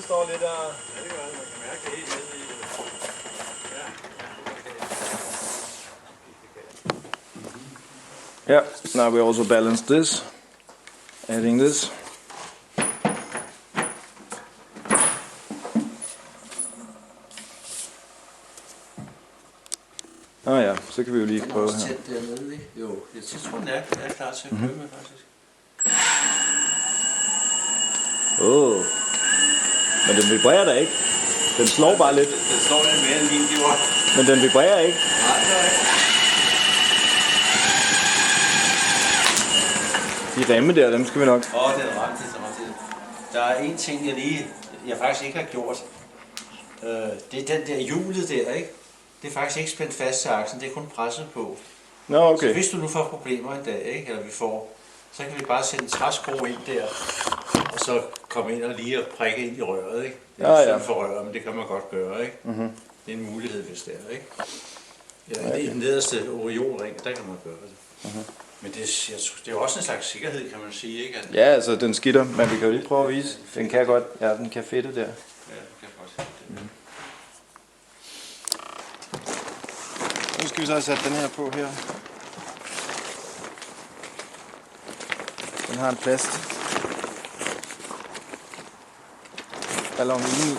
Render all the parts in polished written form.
det står lidt og... Ja, det gør det. Man kan mærke det helt nede i... Yeah, now we also balance this, adding this. Ja, så kan vi jo lige prøve her. Den er også tæt dernede, ikke? Jo, jeg tror, den er klar til at køre med, faktisk. Men den vibrerer da ikke. Den slår bare lidt. Den slår lidt mere end min gjorde. Men den vibrerer ikke. Nej, det er ikke. De remme der, dem skal vi nok. Den er ret til. Der er en ting, jeg faktisk ikke har gjort. Det er den der hjulet der, ikke? Det er faktisk ikke spændt fast til aksen, det er kun presset på. Nå, okay. Så hvis du nu får problemer en dag, ikke? Eller vi får, så kan vi bare sætte en træskrue ind der, og så komme ind og lige og prikke ind i røret, ikke? Det er synd for røret, men det kan man godt gøre, ikke? Det er en mulighed, hvis det er, ikke? Eller i den nederste orionring, der kan man gøre det. Men det er jo også en slags sikkerhed, kan man sige, ikke? Ja, altså den skitter, men vi kan jo lige prøve at vise. Den kan godt, ja, den kan fedte der. Ja, den kan godt. Nu skal vi så have sat den her på her. Den har en plast ballon i.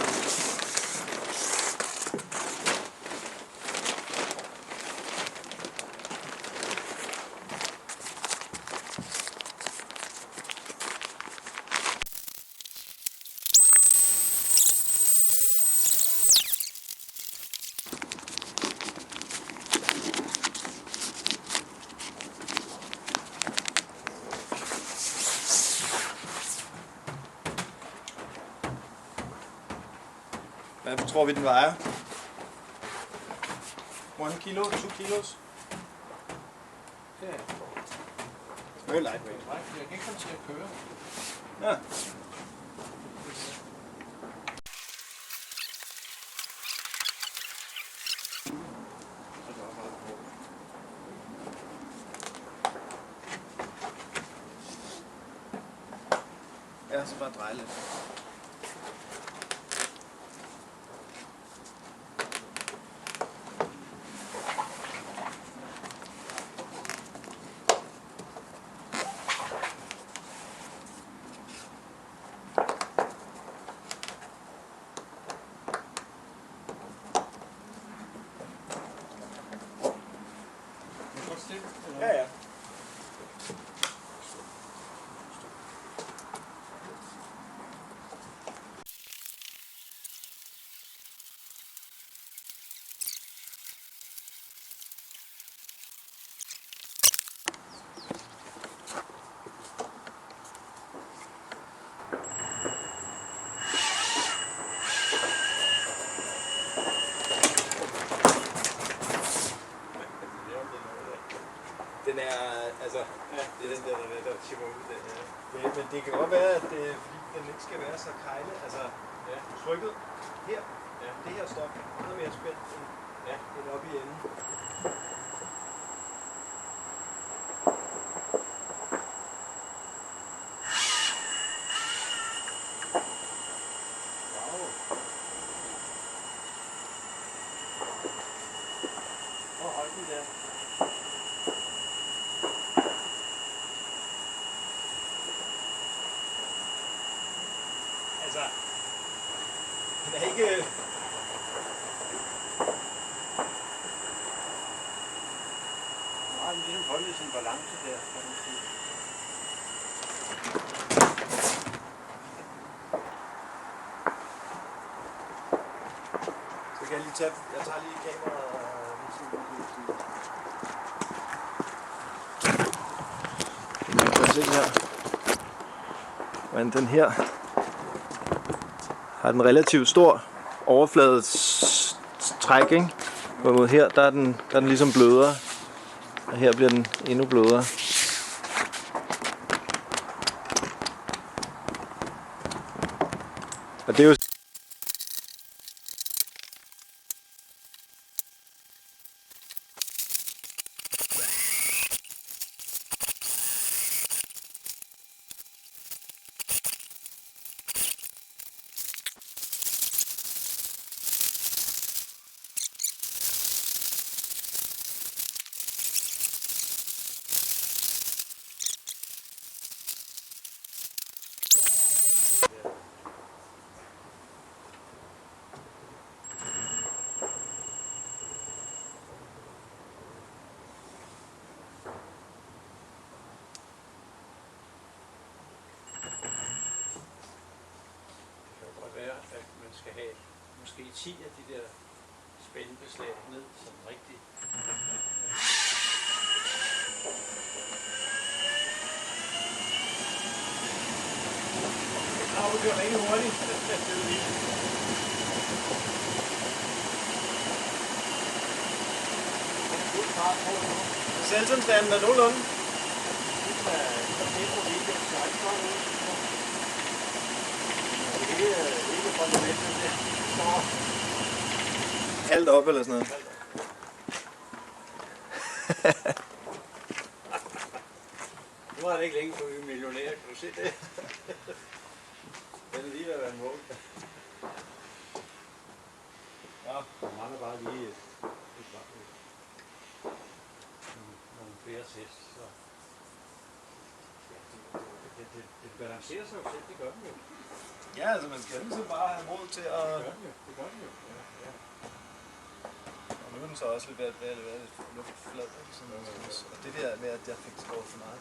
Hvad tror vi den vejer? 1 kilo? 2 kilos? Ja. Very lightweight. Jeg kan ikke komme til at køre. Ja. Ja, så bare dreje lidt. Ja, ja. Den er, altså, ja, det er den der chipper ud den, ja. Men det kan godt være, at det er, fordi den ikke skal være så kejle, altså, ja, trykket her, ja. Det her stof, noget mere spændt end op i enden. Wow. Hold den der. Altså, den er ikke... Nej, men det er holdet sin balance der, kan man sige. Så kan jeg lige tage... Jeg tager lige kameraet og... Man kan se her. Men den her har den relativt stor overfladetræk, ikke? Hvorimod her, der er den ligesom blødere. Og her bliver den endnu blødere. Og det er jo skal have måske 10 af de der spændebeslag ned som rigtigt. Det var rigtig hurtigt. Selvtilstanden er nogenlunde. Halvt op eller sådan noget. Nu er det ikke længe, for vi er millionærer. Kan du se det? Den er lige ved at være en mål. Ja, man mangler bare lige nogle flere test. Så. Ja, det balancerer sig jo selv, det gør den jo. Ja, altså man skal altid bare have mod til at... Det gør den jo. Ja. Og nu er den så også lidt luftflad, ikke? Og det der med, at jeg fik skåret for meget.